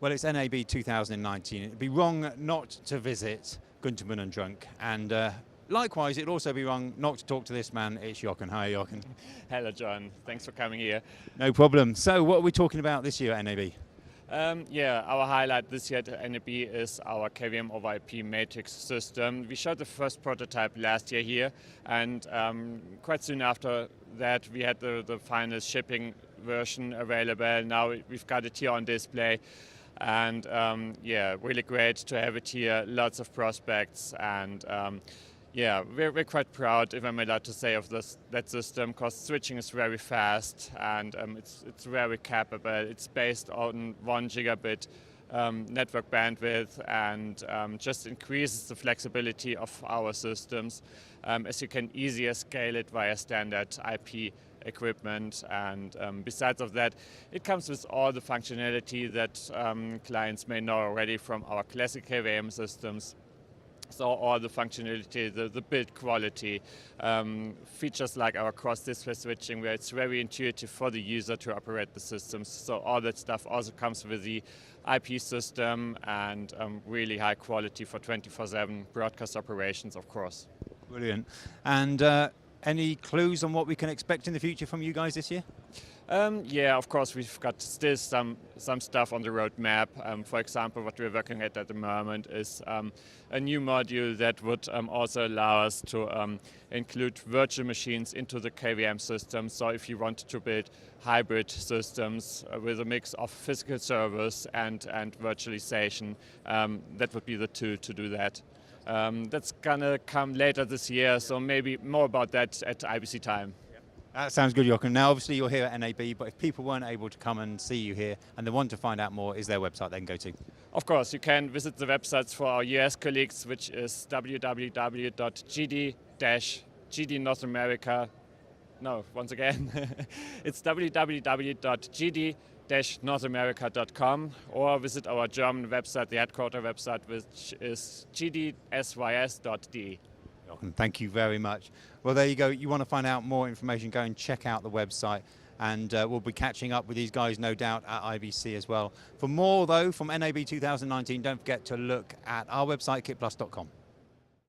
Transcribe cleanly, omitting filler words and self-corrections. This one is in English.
Well, it's NAB 2019. It'd be wrong not to visit Guntermann and Drunck, and likewise, it'd also be wrong not to talk to this man. It's Jochen. Hi, Jochen. Hello, John. Thanks for coming here. No problem. So, what are we talking about this year at NAB? Yeah, our highlight this year at NAB is our KVM over IP matrix system. We showed the first prototype last year here, and quite soon after that we had the final shipping version available. Now we've got it here on display, and yeah, really great to have it here. Lots of prospects, and yeah, we're quite proud, if I'm allowed to say, of that system, because switching is very fast, and it's very capable. It's based on 1 gigabit network bandwidth, and just increases the flexibility of our systems, as you can easier scale it via standard IP equipment. And besides of that, it comes with all the functionality that clients may know already from our classic KVM systems. So all the functionality, the build quality, features like our cross-display switching, where it's very intuitive for the user to operate the systems. So all that stuff also comes with the IP system, and really high quality for 24/7 broadcast operations, of course. Brilliant. And any clues on what we can expect in the future from you guys this year? Yeah, of course, we've got still some stuff on the roadmap. For example, what we're working at the moment is a new module that would also allow us to include virtual machines into the KVM system. So if you wanted to build hybrid systems with a mix of physical servers and virtualization, that would be the tool to do that. That's gonna come later this year, so maybe more about that at IBC time. That sounds good, Jochen. Now, obviously, you're here at NAB, but if people weren't able to come and see you here and they want to find out more, is there a website they can go to? Of course, you can visit the websites for our US colleagues, which is www.gd-North No, once again, it's www.gd-northamerica.com, or visit our German website, the headquarter website, which is gdsys.de. Thank you very much. Well, there you go. You want to find out more information, go and check out the website, and we'll be catching up with these guys, no doubt, at IBC as well. For more, though, from NAB 2019, don't forget to look at our website, KITPLUS.com.